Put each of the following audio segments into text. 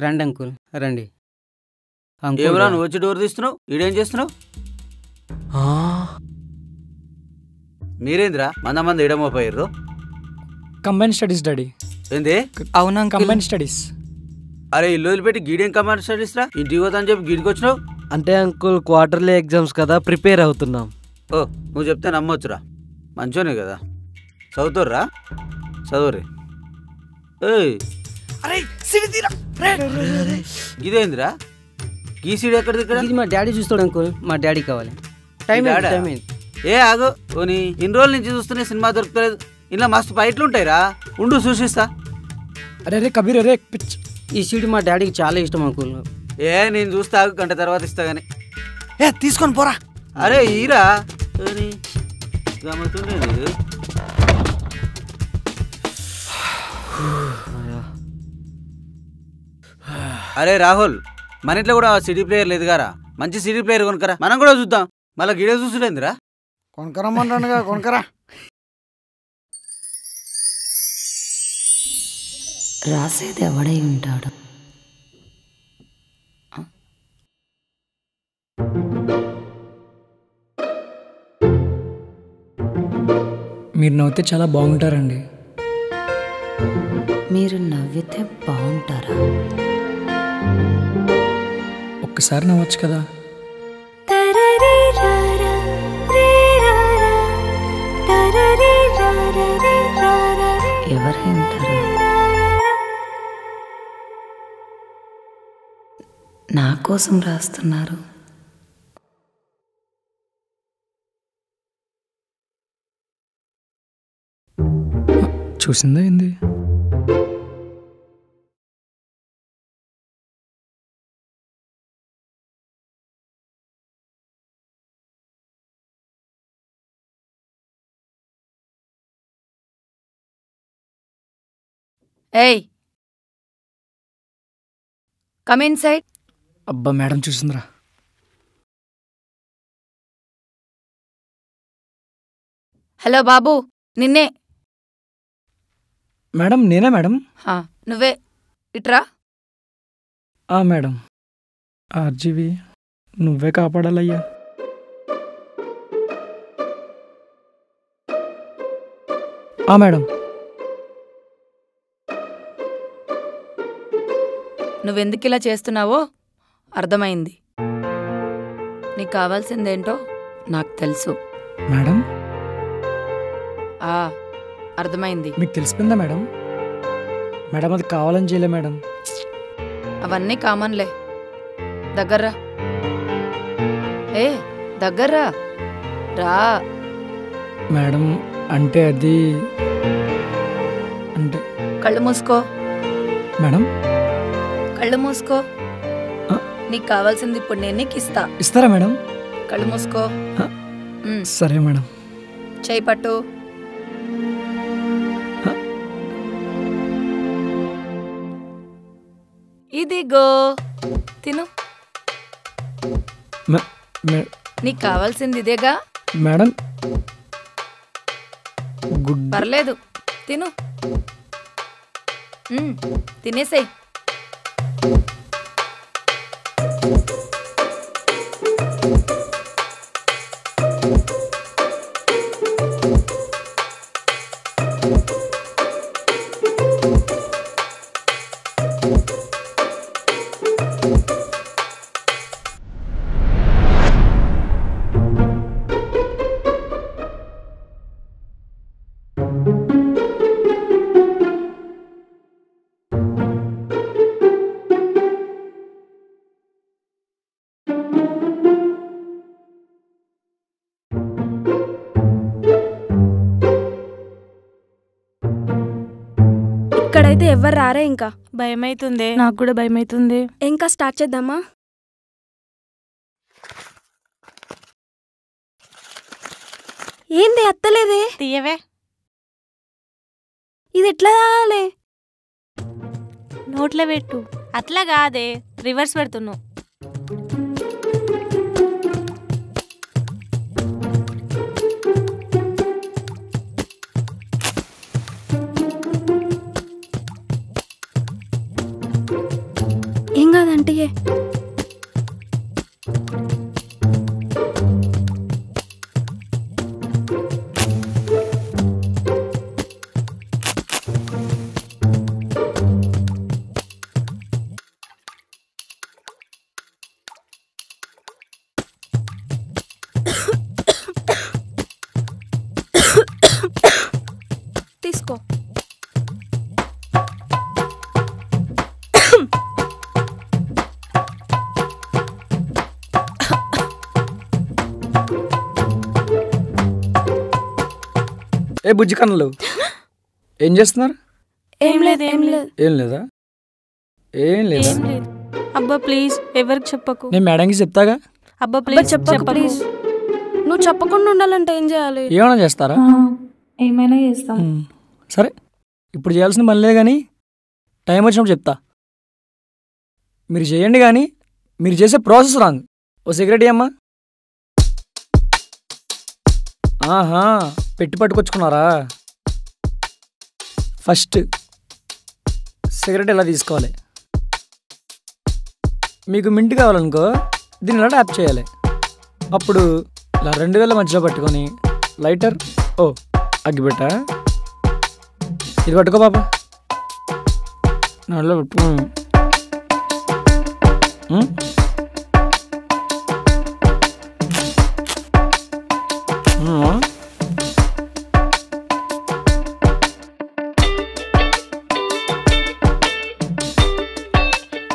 రండి అంకుల్ రండి. ఏమరా నువ్వు వచ్చి డోర్ తీస్తున్నావు? ఈడేం చేస్తున్నావు? మీరేంద్రా మంది ఇడమోపోయారు? Combine studies daddy. ఏంది? అవునా కంబైన్ స్టడీస్. అరే ఇల్లు వదిలిపెట్టి గీడేం కంబైన్ స్టడీస్ రా? ఇంటికి పోతా అని చెప్పి గీడికి వచ్చినావు? అంటే అంకుల్ క్వార్టర్లీ ఎగ్జామ్స్ కదా, ప్రిపేర్ అవుతున్నాం. ఓ నువ్వు చెప్తే నమ్మొచ్చురా, మంచోనే కదా. చదువుతారా? చదువురే. ఇదేందిరా ఈ సీడ్ ఎక్కడిది? ఇక్కడ ఇది మా డాడీ చూస్తాడు అంకుల్, మా డాడీ కావాలి. టైం అయింది. ఏ ఆగు పోనీ, ఇన్ని రోజుల నుంచి చూస్తూనే సినిమా దొరుకుతలేదు. ఇలా మస్తు ఫైట్లు ఉంటాయిరా, ఉండు చూసిస్తా. అరే రే కబీర్ అరే పిచ్. ఈ సీడ్ మా డాడీకి చాలా ఇష్టం అంకుల్. ఏ నేను చూస్తా, గంట తర్వాత ఇస్తా గానీ. తీసుకొని పోరా. అరే ఈరా గమతుండేది. అరే రాహుల్, మన ఇంట్లో కూడా సిడీ ప్లేయర్ లేదు గారా, మంచి సిడీ ప్లేయర్ కొనుకరా, మనం కూడా చూద్దాం. మళ్ళీ గిడే చూసుడేందిరా? కొనుకరమ్మంటాడుగా, కొనుకరా. రాసేది ఎవడై ఉంటాడు? మీరు నవ్వితే చాలా బాగుంటారండి. మీరు నవ్వితే బాగుంటారా? ఒక్కసారి నవ్వచ్చు కదా. ఎవరై ఉంటారు? నా కోసం రాస్తున్నారు. చూసిందా ఏంది? ఏయ్ కమ్ ఇన్ సైడ్. అబ్బా మేడం చూసిందిరా. హలో బాబు, నిన్నే. మేడం నేనే మేడం. నువ్వే ఇట్రా. మేడం ఆర్జీవి నువ్వే కాపాడాలయ్యా. మేడం నువ్వెందుకు ఇలా చేస్తున్నావో అర్థమైంది. నీకు కావాల్సిందేంటో నాకు తెలుసు. మేడం అర్థమైంది. మీకు తెలిసిపోయిందా మేడం? మేడం అది కావాలని చేయలే మేడం. అవన్నీ కామన్లే. దగ్గర్రా. దగ్గర్రా రా. మేడం అంటే అది అంటే కళ్ళు మూసుకో. మేడం కళ్ళు మూసుకో. నీకు కావాల్సింది ఇప్పుడు నేను నీకు ఇస్తా. ఇస్తారా మేడం? కళ్ళు మూసుకో. సరే మేడం. చేయి పట్టు. ఇదిగో తిను. నీకు కావాల్సింది ఇదేగా మేడం. పర్లేదు తిను. తినేసేయ్. ఇక్కడైతే ఎవరు రారే. ఇంకా భయమైతుంది. నాకు కూడా భయమైతుంది. ఇంకా స్టార్ట్ చేద్దామా? ఏంది అత్తలేదే? తీయవే. ఇది ఎట్లా తాగాలి? నోట్లో పెట్టు. అట్లా కాదే, రివర్స్ పెడుతున్నావు. ఏ బుజ్జి కన్నులు ఏం చేస్తున్నారు? ఏం లేదు ఏం లేదు. ఏం లేదా? ఏం లేదా? ఏం లేదు. అబ్బా ప్లీజ్ ఎవరికి చెప్పకు. నేను మేడంకి చెప్తాగా. అబ్బా ప్లీజ్ చెప్పకు ప్లీజ్. నువ్వు చెప్పకుండా ఉండాలంటే ఏం చేయాలి? ఏమైనా చేస్తారా? ఏమైనా చేస్తాం. సరే ఇప్పుడు చేయాల్సిన పనిలే కానీ టైం వచ్చినప్పుడు చెప్తా. మీరు చేయండి కానీ మీరు చేసే ప్రాసెస్ రాంగ్. ఓ సిగరెట్ అమ్మా. ఆహా పెట్టి పట్టుకొచ్చుకున్నారా? ఫస్ట్ సిగరెట్ ఎలా తీసుకోవాలి. మీకు మింట్ కావాలనుకో దీన్ని ఇలా ట్యాప్ చేయాలి. అప్పుడు ఇలా 2 వేల మధ్యలో పట్టుకొని లైటర్ ఓ అగ్గిపెట్ట ఇది పట్టుకో పాప. నల్ల పట్టు.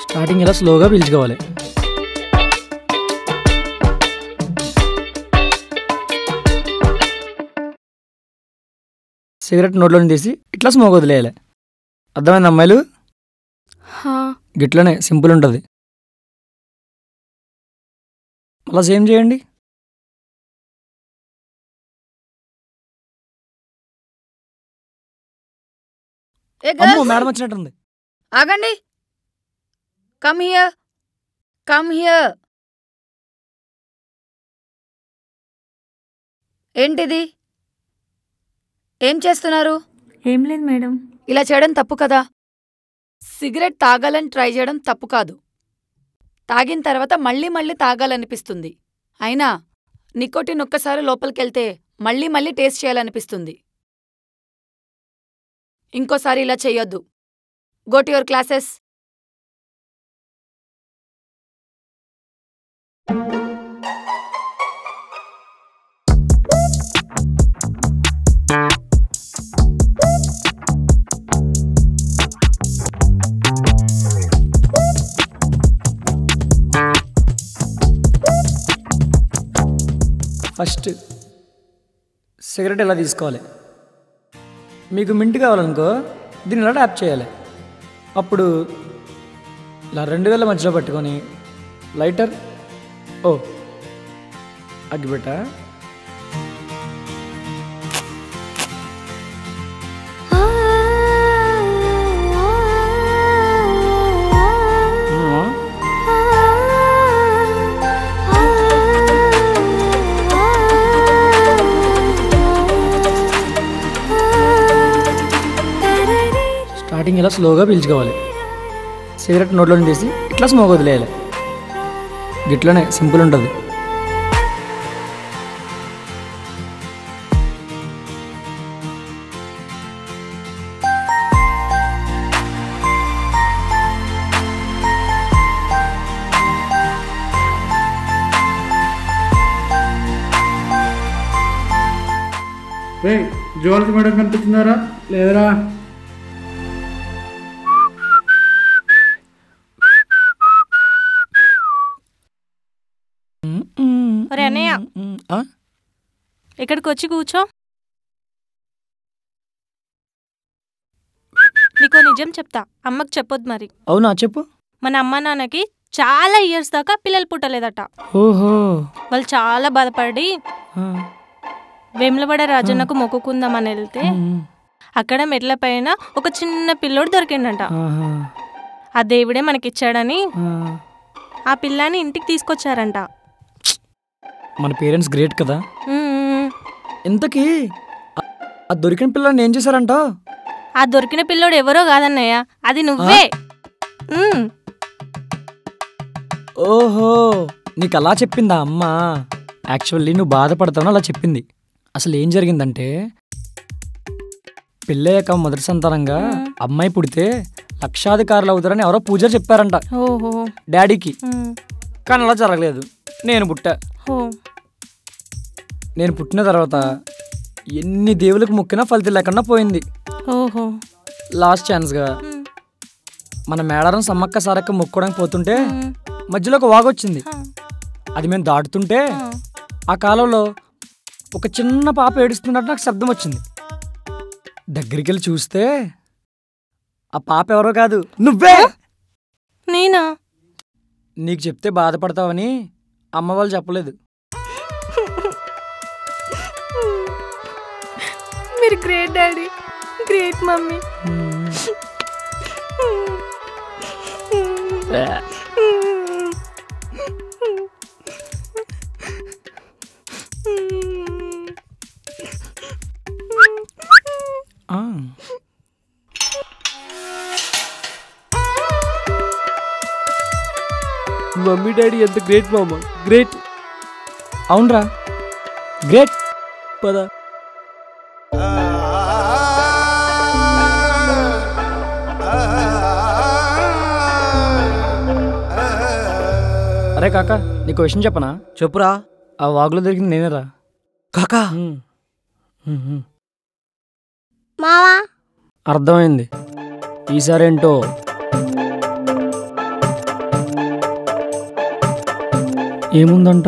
స్టార్టింగ్ ఇలా స్లోగా పీల్చుకోవాలి. సిగరెట్ నోట్లోని తీసి ఇట్లా స్మోక్ వదిలేయాలి. అర్థమైంది అమ్మాయిలు? గిట్లనే సింపుల్ ఉంటుంది. అలా సేమ్ చేయండి. అమ్మో మేడం వచ్చినట్టుంది. ఆగండి. Come here, come here. ఏంటిది? ఏం చేస్తున్నారు? ఏం లేదు మేడం. ఇలా చేయడం తప్పు కదా. సిగరెట్ తాగాలని ట్రై చేయడం తప్పు కాదు. తాగిన తర్వాత మళ్ళీ మళ్ళీ తాగాలనిపిస్తుంది. అయినా నికోటిన్ ఒక్కసారి లోపలికెళ్తే మళ్ళీ మళ్ళీ టేస్ట్ చేయాలనిపిస్తుంది. ఇంకోసారి ఇలా చెయ్యొద్దు. Go to your classes. First cigarette ఎలా తీసుకోవాలి. మీకు మింట్ కావాలనుకో దీన్ని ఇలా ట్యాప్ చేయాలి. అప్పుడు ఇలా 2 వేల మధ్యలో పట్టుకొని లైటర్ ఓ అగ్గిపెట్ట స్టార్టింగ్ ఇలా స్లోగా పీల్చుకోవాలి. సిగరెట్ నోట్లోని తీసి ఇట్లా స్మోక్ వదిలేయాలి. గిట్లనే సింపుల్ ఉంటుంది. జువాలజీ మేడం కనిపిస్తున్నారా? లేదరా? ఒరే అన్నయ్య ఇక్కడికి వచ్చి కూర్చో. నీకో నిజం చెప్తా, అమ్మకి చెప్పొద్దు మరి. అవునా చెప్పు. మన అమ్మ నాన్నకి చాలా ఇయర్స్ దాకా పిల్లలు పుట్టలేదట. ఓహో. వాళ్ళు చాలా బాధపడి వేములవాడ రాజన్నకు మొక్కుకుందామని వెళ్తే అక్కడ మెట్ల పైన ఒక చిన్న పిల్లోడు దొరికిండంట. ఆ దేవుడే మనకిచ్చాడని ఆ పిల్లాని ఇంటికి తీసుకొచ్చారంట. మన పేరెంట్స్ గ్రేట్ కదా. ఇంతకీ ఆ దొరికిన పిల్లని ఏం చేశారంట? ఆ దొరికిన పిల్లోడు ఎవరో కాదన్నయ్య, అది నువ్వే. ఓహో, నీకు అలా చెప్పిందా అమ్మ? యాక్చువల్లీ నువ్వు బాధపడతావు అలా చెప్పింది. అసలు ఏం జరిగిందంటే పెళ్ళయ్యాక మొదటి సంతానంగా అమ్మాయి పుడితే లక్షాధికారులు అవుతారని ఎవరో పూజారి చెప్పారంట డాడీకి. కానీ అలా జరగలేదు. నేను పుట్టా. నేను పుట్టిన తర్వాత ఎన్ని దేవులకు మొక్కినా ఫలితం లేకుండా పోయింది. లాస్ట్ ఛాన్స్గా మన మేడారం సమ్మక్క సారక్క మొక్కోడానికి పోతుంటే మధ్యలో ఒక వాగొచ్చింది. అది మేము దాటుతుంటే ఆ కాలంలో ఒక చిన్న పాప ఏడుస్తున్నట్టు నాకు శబ్దం వచ్చింది. దగ్గరికి వెళ్ళి చూస్తే ఆ పాప ఎవరో కాదు, నువ్వే. నేనా? నీకు చెప్తే బాధపడతావని అమ్మ వాళ్ళు చెప్పలేదు. మీరు great daddy, great mummy. Mummy daddy ఎంత గ్రేట్ మామ, గ్రేట్. అవునరా, గ్రేట్. పద. అరే కాకా, నీకు విషయం చెప్పనా? చెప్పురా. ఆ వాగులో దొరికింది నేనేరా. కాకా మావా అర్థమైంది. ఈసారేంటో ఏముందంట?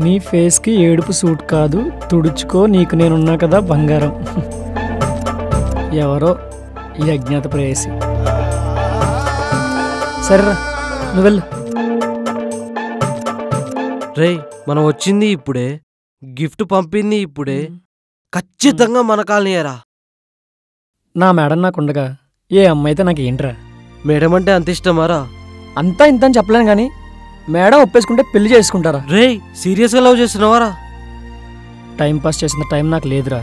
నీ ఫేస్కి ఏడుపు సూట్ కాదు, తుడుచుకో, నీకు నేనున్నా కదా బంగారం. ఎవరో ఈ అజ్ఞాత ప్రేయసి. సరేరా, నువ్వు వెళ్ళు. రే, మనం వచ్చింది ఇప్పుడే, గిఫ్ట్ పంపింది ఇప్పుడే, ఖచ్చితంగా మన కాలనీయరా. నా మేడం నాకుండగా ఏ అమ్మాయి అయితే నాకు ఏంట్రా? మేడం అంటే అంత ఇష్టమారా? అంతా ఇంత అని చెప్పలేను కానీ మేడం ఒప్పేసుకుంటే పెళ్లి చేసుకుంటారా? రే, సీరియస్గా లవ్ చేస్తున్నావారా? టైం పాస్ చేసిన టైం నాకు లేదురా.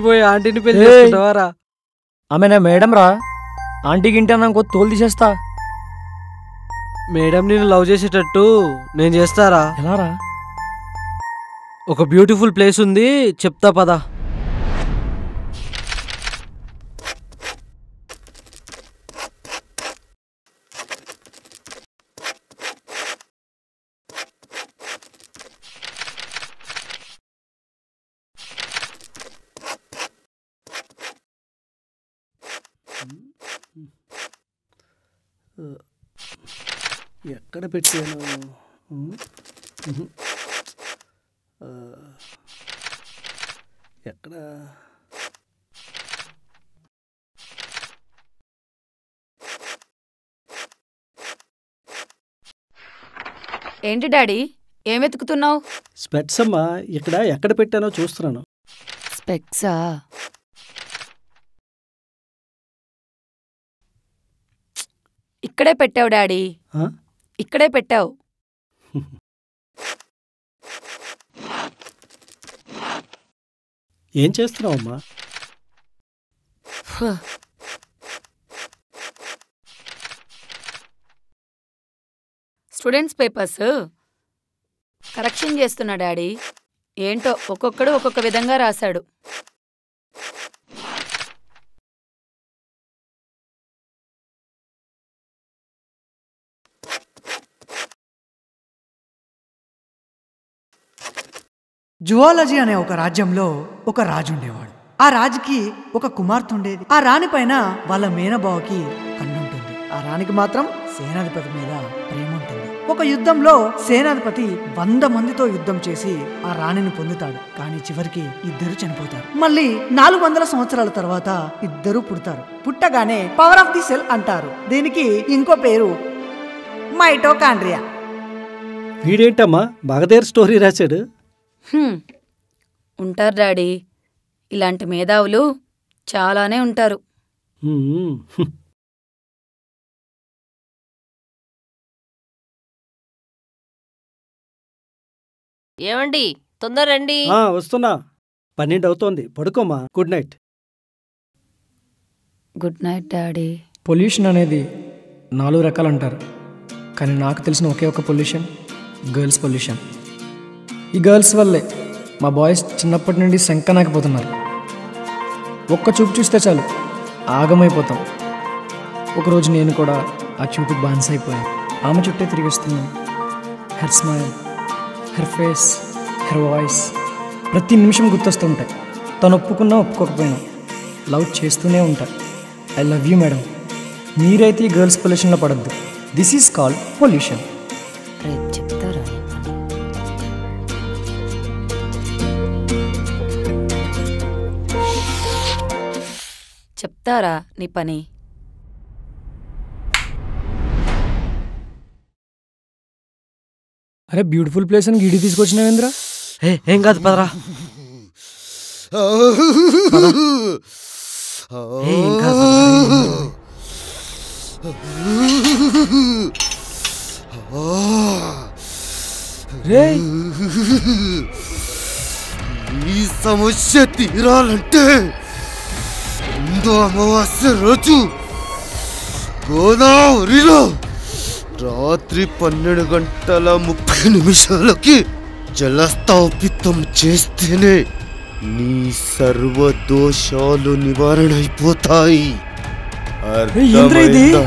పోయి ఆంటీని పెళ్లి చేసుకుంటావారా? ఆమె నా మేడం రా. ఆంటీకి ఇంటి అన్నాకో తోలు తీసేస్తా. మేడం నేను లవ్ చేసేటట్టు నేను చేస్తారా? ఎలా రా? ఒక బ్యూటిఫుల్ ప్లేస్ ఉంది, చెప్తా పదా. ఎక్కడ పెట్టాను? ఎక్కడ? ఏంటి డాడీ, ఏం వెతుకుతున్నావు? స్పెట్స్ అమ్మా. ఇక్కడ ఎక్కడ పెట్టానో చూస్తున్నాను. స్పెక్సా? ఇక్కడే పెట్టావు డాడీ, ఇక్కడే పెట్టావు. ఏం చేస్తున్నావమ్మా? స్టూడెంట్స్ పేపర్స్ కరెక్షన్ చేస్తున్నా డాడీ. ఏంటో ఒక్కొక్కడు ఒక్కొక్క విధంగా రాశాడు. జువాలజీ అనే ఒక రాజ్యంలో ఒక రాజు ఉండేవాడు. ఆ రాజుకి ఒక కుమార్తె ఉండేది. ఆ రాణి పైన వాళ్ళ మేనబావకి కన్నుంటుంది. ఆ రాణికి మాత్రం సేనాధిపతి మీద ప్రేమ ఉంటుంది. ఒక యుద్ధంలో సేనాధిపతి 100 మందితో యుద్ధం చేసి ఆ రాణిని పొందుతాడు. కానీ చివరికి ఇద్దరు చనిపోతారు. మళ్ళీ 400 సంవత్సరాల తర్వాత ఇద్దరు పుడతారు. పుట్టగానే పవర్ ఆఫ్ ది సెల్ అంటారు. దీనికి ఇంకో పేరు మైటోకాండ్రియా. వీడేంటమ్మా బాగదేర్ స్టోరీ రాశాడు? ఉంటారు డాడీ, ఇలాంటి మేధావులు చాలానే ఉంటారు. ఏమండి, తొందర రండి. వస్తున్నా. 12 అవుతోంది. పడుకోమా. Good night. Good night daddy. Pollution అనేది 4 రకాలు అంటారు, కానీ నాకు తెలిసిన ఒకే ఒక పొల్యూషన్ గర్ల్స్ పొల్యూషన్. ఈ గర్ల్స్ వల్లే మా బాయ్స్ చిన్నప్పటి నుండి శంకనాకపోతున్నారు. ఒక్క చూపు చూస్తే చాలు ఆగమైపోతాం. ఒకరోజు నేను కూడా ఆ చూపుకి బాన్స్ అయిపోయాను. ఆమె చుట్టే తిరిగి వస్తున్నాను. Her smile, her face, her voice ప్రతి నిమిషం గుర్తొస్తుంటాయి. తను ఒప్పుకున్నా ఒప్పుకోకపోయినా లవ్ చేస్తూనే ఉంటా. I love you madam. మీరైతే ఈ గర్ల్స్ పొల్యూషన్లో పడద్దు. This is called pollution. రేపు చెప్తారా? చెప్తారా నీ పని? అరే బ్యూటిఫుల్ ప్లేస్ అని గిడి తీసుకొచ్చినావేంద్రా? ఏం కాదు పదరా. ఈ సమస్య తీరాలంటే ముందు అమావాస్య రోజు గోదావరిలో రాత్రి 12:30 జలస్థాపితం చేస్తేనే నీ సర్వదోషాలు నివారణ అయిపోతాయి. అర్థమైందా?